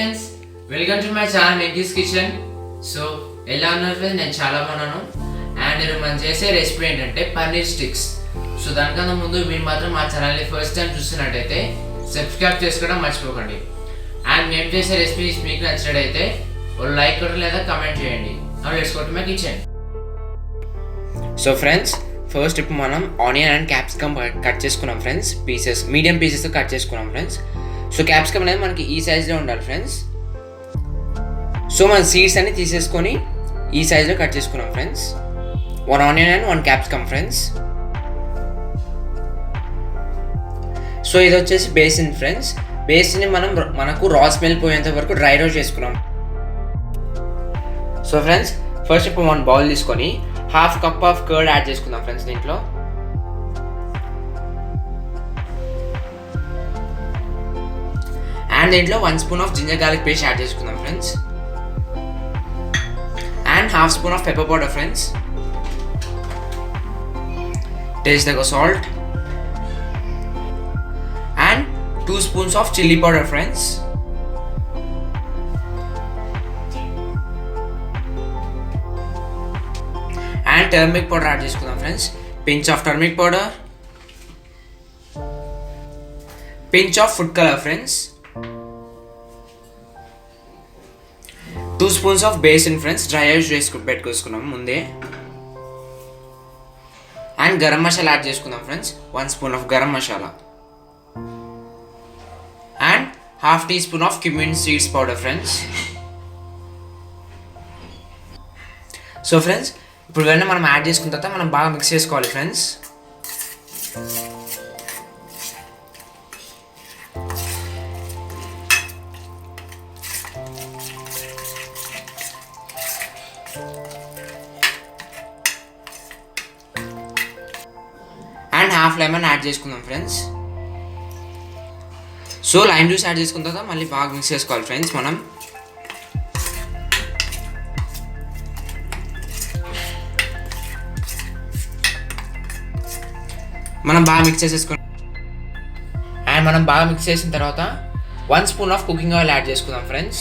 Friends, welcome to my channel Venky's kitchen. So ఎలా ఉన్నారు friends? నేను చాలా బాగున్నాను. అండ్ నేను మనం చేసే రెసిపీ ఏంటంటే పన్నీర్ స్టిక్స్. సో దానికన్నా ముందు మీరు మాత్రం మా ఛానల్ని ఫస్ట్ టైం చూస్తున్నట్టయితే సబ్స్క్రైబ్ చేసుకోవడం మర్చిపోకండి. అండ్ మేము చేసే రెసిపీస్ మీకు నచ్చినట్టయితే ఒక లైక్ కొట్టండి లేదా కమెంట్ చేయండి. Let's go to my kitchen. So friends, first ఇప్పుడు మనం ఆనియన్ అండ్ క్యాప్సికమ్ కట్ చేసుకున్నాం ఫ్రెండ్స్. మీడియం పీసెస్ కట్ చేసుకున్నాం ఫ్రెండ్స్. సో క్యాప్సికమ్ అనేది మనకి ఈ సైజ్లో ఉండాలి ఫ్రెండ్స్. సో మన సీడ్స్ అన్ని తీసేసుకొని ఈ సైజ్లో కట్ చేసుకున్నాం friends. 1 onion and 1 capsicum friends. So ఇది వచ్చేసి బేసిన్ ఫ్రెండ్స్. బేసిన్ని మనకు రా స్మెల్ పోయేంత వరకు డ్రై రోస్ట్ చేసుకున్నాం. సో ఫ్రెండ్స్, ఫస్ట్ ఇప్పుడు 1 బౌల్ తీసుకొని ½ కప్ ఆఫ్ కర్డ్ యాడ్ చేసుకుందాం ఫ్రెండ్స్. దీంట్లో అండ్ దీంట్లో 1 spoon of ginger garlic paste add చేసుకుందాం friends. And ½ spoon of pepper powder friends. Taste తగ్గ salt and 2 spoons of chilli powder friends. And turmeric powder add చేసుకుందాం friends. Pinch of turmeric powder, pinch of food colour friends, 2 spoons of besan friends. Dry roast పెట్టుకొసుకున్నాం ముందే. And garam masala add చేసుకుందాం friends. 1 spoon of garam masala and ½ teaspoon of cumin seeds powder friends. So friends, ఇప్పుడు ఇవన్నీ మనం add చేసుకున్న తర్వాత మనం బాగా మిక్స్ చేసుకోవాలి ఫ్రెండ్స్. అండ్ ½ లెమన్ యాడ్ చేసుకుందాం friends. So lime juice add చేసుకున్న తర్వాత మళ్ళీ బాగా మిక్స్ చేసుకోవాలి ఫ్రెండ్స్. మనం బాగా మిక్స్ చేసేసుకున్నాం. అండ్ మనం బాగా మిక్స్ చేసిన తర్వాత 1 spoon of cooking oil add చేసుకుందాం friends.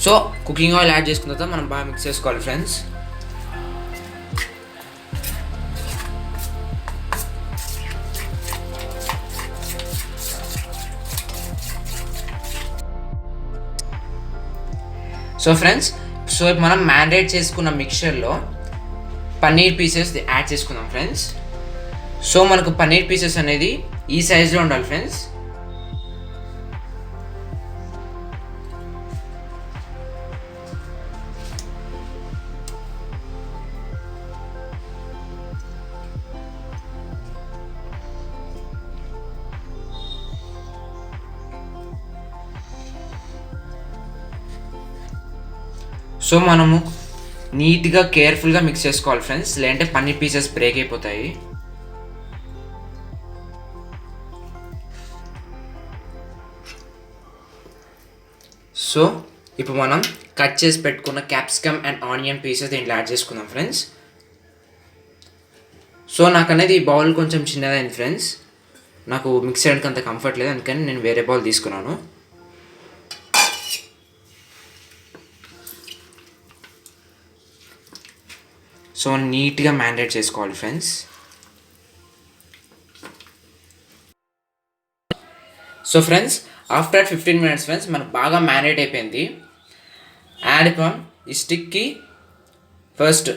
So cooking oil add చేసుకున్న తర్వాత మనం బాగా మిక్స్ చేసుకోవాలి ఫ్రెండ్స్. సో ఫ్రెండ్స్, మనం మ్యారినేట్ చేసుకున్న మిక్చర్లో పన్నీర్ పీసెస్ యాడ్ చేసుకుందాం ఫ్రెండ్స్. సో మనకు పన్నీర్ పీసెస్ అనేది ఈ సైజులో ఉండాలి ఫ్రెండ్స్. సో మనము నీట్గా కేర్ఫుల్గా మిక్స్ చేసుకోవాలి ఫ్రెండ్స్, లేదంటే పన్నీర్ పీసెస్ బ్రేక్ అయిపోతాయి. సో ఇప్పుడు మనం కట్ చేసి పెట్టుకున్న క్యాప్సికమ్ అండ్ ఆనియన్ పీసెస్ దీంట్లో యాడ్ చేసుకుందాం ఫ్రెండ్స్. సో నాకు అనేది ఈ బౌల్ కొంచెం చిన్నదైంది ఫ్రెండ్స్. నాకు మిక్స్ చేయడానికి అంత కంఫర్ట్ లేదు, అందుకని నేను వేరే బౌల్ తీసుకున్నాను. సో నీట్గా మ్యారినేట్ చేసుకోవాలి friends. So friends, after 15 minutes friends మనకు బాగా మ్యారినేట్ అయిపోయింది. అండ్ ఇప్పుడు ఈ స్టిక్కి ఫస్ట్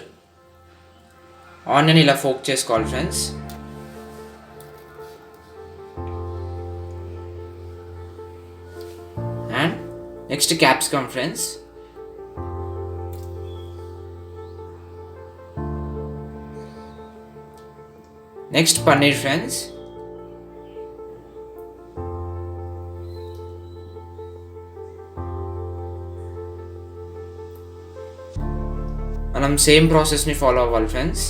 ఆనియన్ ఇలా ఫోక్ చేసుకోవాలి friends. And next capsicum friends. Next paneer friends. మనం సేమ్ ప్రాసెస్ని ఫాలో అవ్వాలి ఫ్రెండ్స్.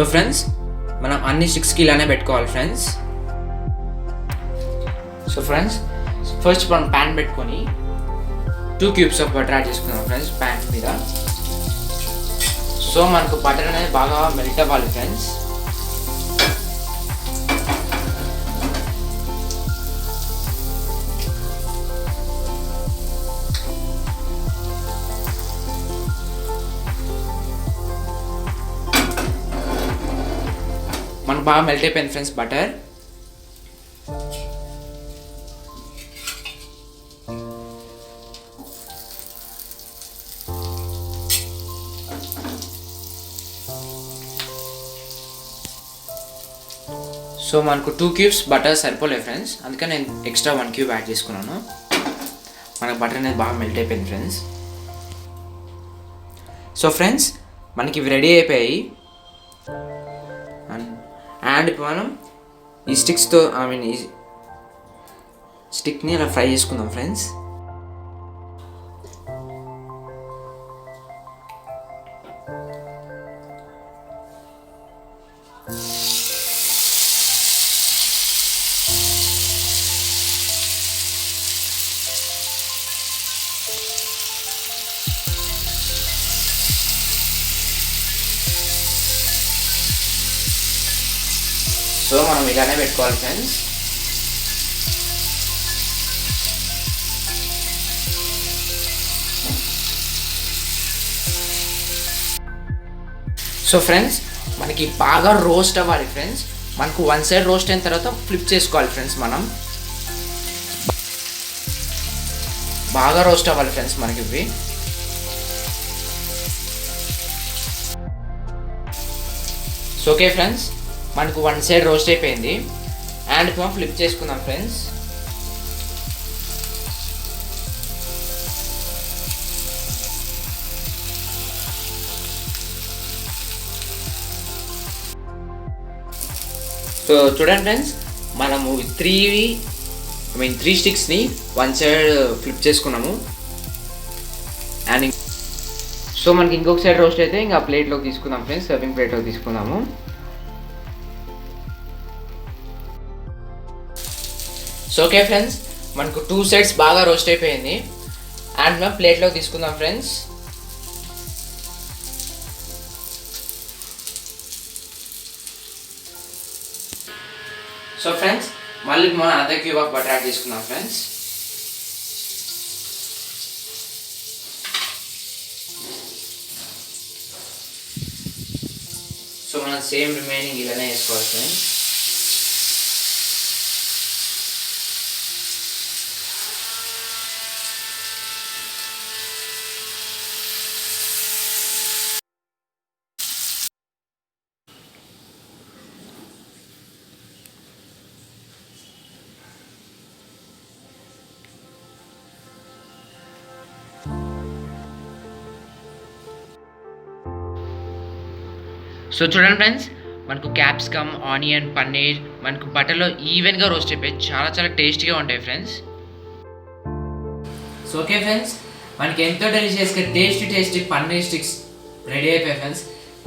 సో ఫ్రెండ్స్ మనం అన్ని స్టిక్స్కి ఇలానే పెట్టుకోవాలి ఫ్రెండ్స్. సో ఫ్రెండ్స్ ఫస్ట్ మనం ప్యాన్ పెట్టుకొని 2 cubes ఆఫ్ బటర్ యాడ్ చేసుకుందాం ఫ్రెండ్స్ ప్యాన్ మీద. సో మనకు బటర్ అనేది బాగా మెల్ట్ అవ్వాలి ఫ్రెండ్స్. మనకు బాగా మెల్ట్ అయిపోయింది ఫ్రెండ్స్ బటర్. సో మనకు 2 cubes బటర్ సరిపోలేదు ఫ్రెండ్స్, అందుకని నేను ఎక్స్ట్రా 1 cube యాడ్ చేసుకున్నాను. మనకు బటర్ అనేది బాగా మెల్ట్ అయిపోయింది ఫ్రెండ్స్. సో ఫ్రెండ్స్ మనకి ఇవి రెడీ అయిపోయాయి. అండ్ ఇప్పుడు మనం ఈ స్టిక్స్తో ఈ స్టిక్ని అలా ఫ్రై చేసుకుందాం ఫ్రెండ్స్. సో మనం ఇలానే పెట్టుకోవాలి ఫ్రెండ్స్. సో ఫ్రెండ్స్ మనకి బాగా రోస్ట్ అవ్వాలి ఫ్రెండ్స్. మనకు 1 side రోస్ట్ అయిన తర్వాత ఫ్లిప్ చేసుకోవాలి ఫ్రెండ్స్. మనం బాగా రోస్ట్ అవ్వాలి ఫ్రెండ్స్ మనకి ఇవి. సో ఓకే ఫ్రెండ్స్ మనకు 1 side రోస్ట్ అయిపోయింది. అండ్ ఇప్పుడు ఫ్లిప్ చేసుకుందాం ఫ్రెండ్స్. సో చూడండి ఫ్రెండ్స్ మనము 3 స్టిక్స్ని 1 side ఫ్లిప్ చేసుకున్నాము. అండ్ సో మనకి ఇంకొక సైడ్ రోస్ట్ అయితే ఇంకా ప్లేట్లోకి తీసుకుందాం ఫ్రెండ్స్, సర్వింగ్ ప్లేట్లోకి తీసుకుందాము. సో ఓకే ఫ్రెండ్స్ మనకు 2 sides బాగా రోస్ట్ అయిపోయింది. అండ్ మేము ప్లేట్లోకి తీసుకుందాం ఫ్రెండ్స్. సో ఫ్రెండ్స్ మళ్ళీ మనం అదే క్యూబ్ ఆఫ్ బటర్ యాడ్ చేసుకుందాం ఫ్రెండ్స్. సో మనం సేమ్ రిమైనింగ్ ఇలానే వేసుకోవాలి ఫ్రెండ్స్. సో చూడండి ఫ్రెండ్స్ మనకు క్యాప్సికమ్, ఆనియన్, పన్నీర్ మనకు బటర్లో ఈవెన్గా రోస్ట్ అయిపోయి చాలా టేస్టీగా ఉంటాయి ఫ్రెండ్స్. సో ఓకే ఫ్రెండ్స్ మనకి ఎంతో డెలిషియస్గా టేస్టీ పన్నీర్ స్టిక్స్ రెడీ అయిపోయాయి ఫ్రెండ్స్.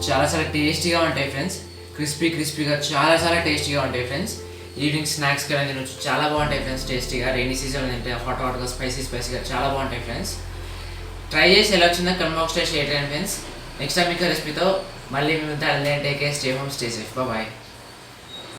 చాలా టేస్టీగా ఉంటాయి ఫ్రెండ్స్. క్రిస్పీగా చాలా టేస్టీగా ఉంటాయి ఫ్రెండ్స్. ఈవినింగ్ స్నాక్స్ కానీ తినొచ్చు, చాలా బాగుంటాయి ఫ్రెండ్స్. టేస్టీగా రైనీ సీజన్ తింటే హాట్గా స్పైసీగా చాలా బాగుంటాయి ఫ్రెండ్స్. ట్రై చేసి ఎలా వచ్చిందో కమెంట్ బాక్స్లో షేర్ చేయండి ఫ్రెండ్స్. నెక్స్ట్ టైం ఇంకా రెసిపీతో మళ్ళీ మేము take care, stay home, stay safe, bye.